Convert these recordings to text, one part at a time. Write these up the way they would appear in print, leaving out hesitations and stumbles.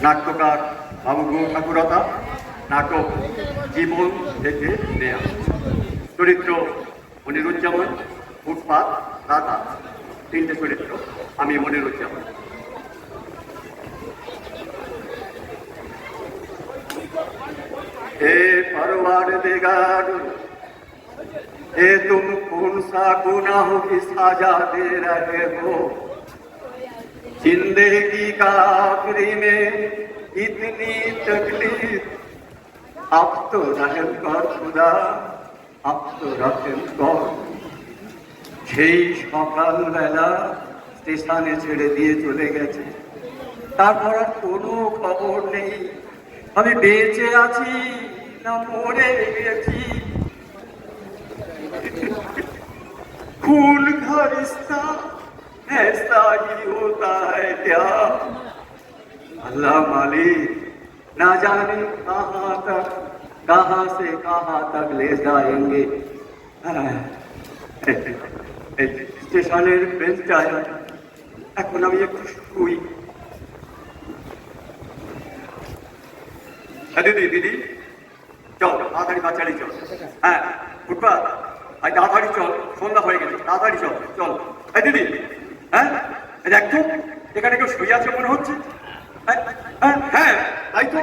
নাট্যকার বাবু ঠাকুরতা, নাটক জীবন থেকে নেয়া। চরিত্র মনিরুজ্জামান, ফুটপাত, দাদা, তিনটে চরিত্র। আমি মনিরুজ্জামান। हे परवरदिगार, ये तुम कौन सा गुनाहों की सजा दे रहे हो? जिंदगी का आखिरी में इतनी तकलीफ, अब तो रहम कर खुदा, अब तो रहम कर। সেই সকালবেলা স্টেশনে ছেড়ে দিয়ে চলে গেছে, তারপর আর কোনো খবর নেই। আমি বেঁচে আছি না মরে গেছি। खून का रिश्ता ऐसा ही होता है क्या? अल्लाह मालिक ना जाने कहाँ से कहाँ तक ले जाएंगे। স্টেশনের বেঞ্চটায় এখন আমি একটু শুই। দিদি দিদি চল তাড়াতাড়ি বাচ্চারি চল। হ্যাঁ ফুটপাত, তাড়াতাড়ি চল, সন্ধ্যা হয়ে গেছে, তাড়াতাড়ি চল চল। দিদি হ্যাঁ একদম এখানে কেউ শুয়ে আছে মনে হচ্ছে। হ্যাঁ তাই তো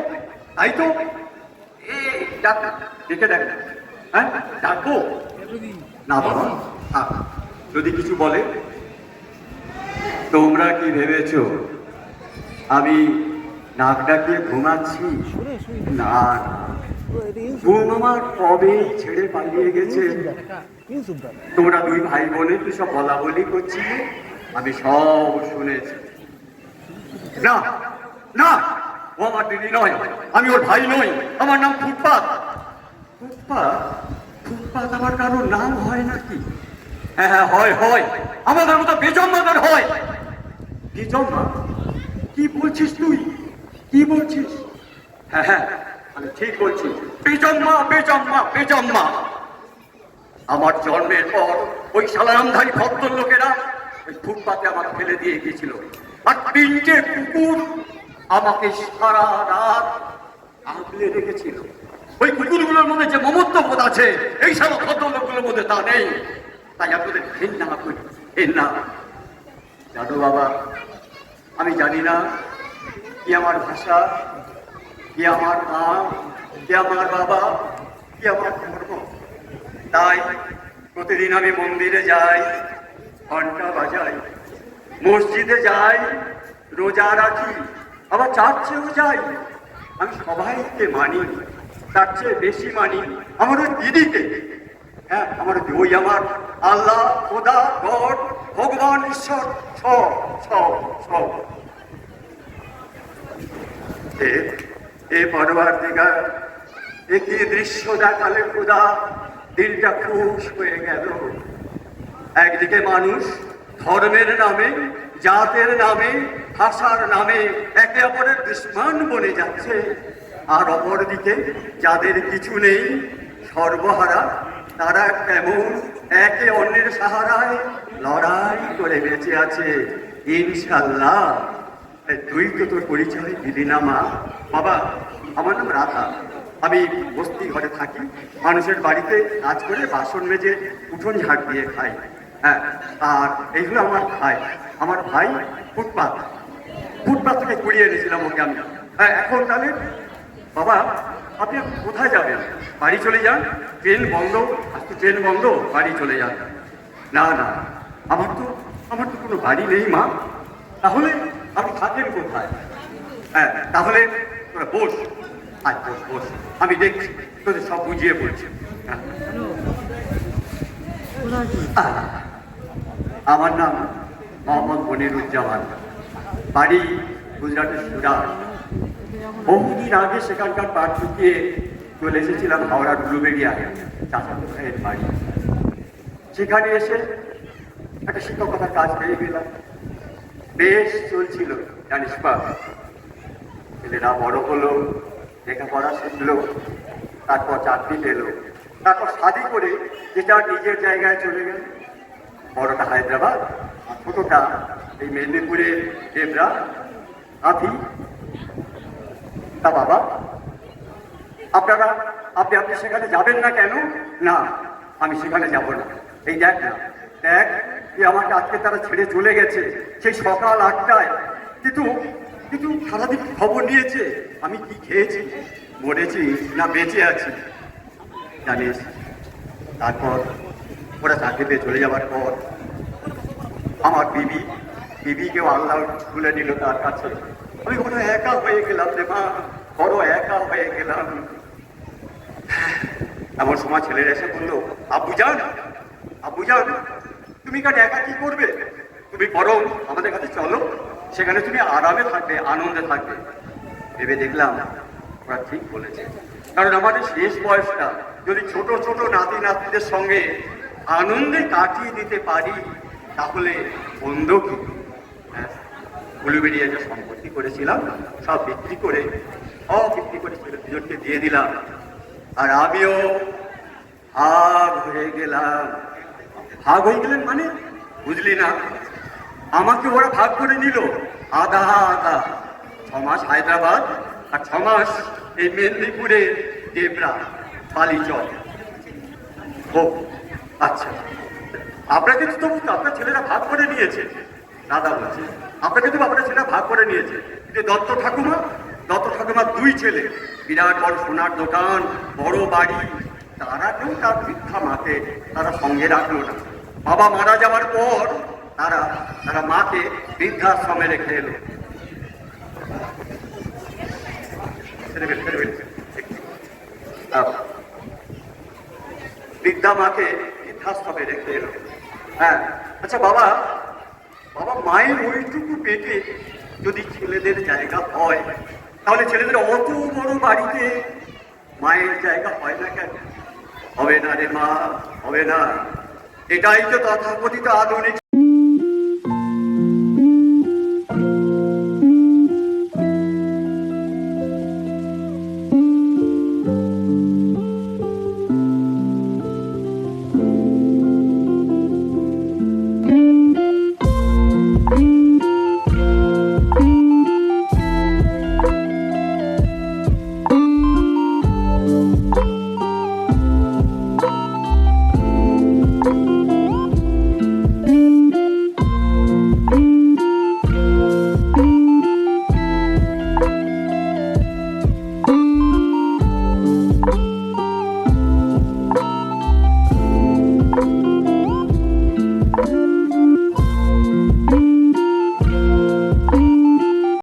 তাই তো, দেখে দেখ। হ্যাঁ ডাকবো না বাবা, যদি কিছু বলে। তোমরা কি ভেবেছো আমি নাক ডাকিয়ে ঘুমাচ্ছি? না না, ঘুম আমার কবে ছেড়ে পালিয়ে গেছে। তোমরা দুই ভাই বোনে কি সব বলা বলি করছিলে, আমি সব শুনেছি। না না, ও আমার দিদি নয়, আমি ওর ভাই নই, আমার নাম ফুটপাত। ফুটপাত? ফুটপাত আমার কারোর নাম হয় নাকি? হ্যাঁ হ্যাঁ হয় হয়, আমাদের মতো বেজন্মাদের হয়। বেজন্মা? কি বলছিস তুই, কি বলছিস? হ্যাঁ হ্যাঁ আমি ঠিক বলছি, বেজন্মা বেজন্মা বেজন্মা। আমার জন্মের পর ওই সালামধারী ভদ্রলোকেরা ওই ফুটপাতে আমাকে ফেলে দিয়ে গিয়েছিল, আর তিনটে কুকুর আমাকে সারা রাত আগলে রেখেছিল। ওই কুকুরগুলোর মধ্যে যে মমত্ববোধ আছে এই সব ভদ্রলোকগুলোর মধ্যে তা নেই। তাই আপনাদের ঘৃণা করি, ঘৃণা। জানো বাবা, আমি জানি না কি আমার ভাষা, কি আমার মা, কি আমার বাবা, কি আমার ধর্ম। তাই প্রতিদিন আমি মন্দিরে যাই, ঘন্টা বাজাই, মসজিদে যাই, রোজা রাখি, আবার চার্চেও যাই। আমি সবাইকে মানি, তার চেয়ে বেশি মানি আমার ওই দিদিকে। হ্যাঁ আমার ওই আমার আল্লাহ, খোদা, গড, ভগবান, ঈশ্বর, সব সব সব। এ পরবর্তীকার একই দৃশ্য দেখালে খোদা দিলটা খুশ হয়ে গেল। একদিকে মানুষ ধর্মের নামে, জাতের নামে, ভাষার নামে একে অপরের দুশ্মন বনে যাচ্ছে, আর অপরদিকে যাদের কিছু নেই, সর্বহারা, তারা কেমন একে অন্যের সাহারায় লড়াই করে বেঁচে আছে। ইনশাল্লাহ। তুই তো তোর পরিচয় দিলি না মা। বাবা আমার নাম রাধা, আমি বস্তি ঘরে থাকি, মানুষের বাড়িতে কাজ করে বাসন মেজে উঠোন ঝাড় দিয়ে খাই। হ্যাঁ আর এইগুলো আমার ভাই, আমার ভাই ফুটপাত। ফুটপাত থেকে কুড়িয়ে এনেছিলাম ওকে আমি। হ্যাঁ এখন তাহলে বাবা আপনি কোথায় যাবেন? বাড়ি চলে যান, ট্রেন বন্ধ, আজকে ট্রেন বন্ধ, বাড়ি চলে যান। না না, আমার তো কোনো বাড়ি নেই মা। তাহলে আপনি থাকেন কোথায়? হ্যাঁ তাহলে তোরা বস, আজ বস বস, আমি দেখছি তোদের সব বুঝিয়ে বলছি। আমার নাম মোহাম্মদ মনিরুজ্জামান, বাড়ি গুজরাটের সুরাট। বহুদিন আগে সেখানকার পাট চুকিয়ে চলে এসেছিলাম হাওড়ার ব্লুবেরিয়ায়, চাচাতো ভাইয়ের বাড়ি। সেখানে এসে একটা শিক্ষকতার কাজ পেয়ে গেলাম, বেশ চলছিল জানিস পা। ছেলেরা বড় হলো, লেখাপড়া শিখলো, তারপর চাকরি পেল, তারপর শাদি করে যেটা নিজের জায়গায় চলে গেল। বড়টা হায়দ্রাবাদ, ছোটটা এই মেদিনীপুরের দেবরা। আধি তা বাবা, আপনি আপনি সেখানে যাবেন না কেন? না, আমি সেখানে যাব না। এই দেখ না, দেখ, আমাকে আজকে তারা ছেড়ে চলে গেছে সেই সকাল 8টায়। কিন্তু কিন্তু সারাদিন খবর নিয়েছে আমি কি খেয়েছি, মরেছি না বেঁচে আছি জানিস। তারপর ওরা চাকরিতে চলে যাওয়ার পর আমার বিবিকেও আল্লাহ তুলে নিল তার কাছে। আমি বড় একা হয়ে গেলাম রে মা, বড় একা হয়ে গেলাম। এমন সময় ছেলেরা এসে বললো, আব্বু যান, তুমি কাজ একা কি করবে? তুমি বরং আমাদের কাছে চলো, সেখানে তুমি আরামে থাকবে, আনন্দে থাকবে। ভেবে দেখলাম ওরা ঠিক বলেছে, কারণ আমাদের শেষ বয়সটা যদি ছোট ছোট নাতি নাতিদের সঙ্গে আনন্দে কাটিয়ে দিতে পারি তাহলে বন্ধ কি? হ্যাঁ, উলুবেড়িয়া যে সম্পত্তি করেছিলাম সব বিক্রি করে দুজনকে দিয়ে দিলাম। আর আমিও ভাগ হয়ে গেলাম। ভাগ হয়ে গেলেন মানে বুঝলি না? আমাকে ওরা ভাগ করে নিল আধা আধা। 6 মাস হায়দ্রাবাদ আর 6 মাস এই মেদিনীপুরে দেবরা বালিচক। ও আচ্ছা, আপনাকে তো আপনার ছেলেরা ভাগ করে নিয়েছে। দাদা বলছে আপনাকে তো আপনার ছেলেরা ভাগ করে নিয়েছে, কিন্তু দত্ত ঠাকুমা 2 ছেলে, বিরাট বড় সোনার দোকান, বড় বাড়ি, তারা কেউ তার বৃদ্ধা মাকে তারা সঙ্গে রাখলো না। বাবা মারা যাওয়ার পর তারা মাকে বৃদ্ধাশ্রমে রেখে এলো। বৃদ্ধা মাকে বৃদ্ধাশ্রমে রেখে এলো। হ্যাঁ, আচ্ছা বাবা, মায়ের ওইটুকু পেটে যদি ছেলেদের জায়গা হয় তাহলে ছেলেদের অত বড় বাড়িতে মায়ের জায়গা হয় না কেন? হবে না রে মা, হবে না। এটাই তো তথাকথিত আধুনিক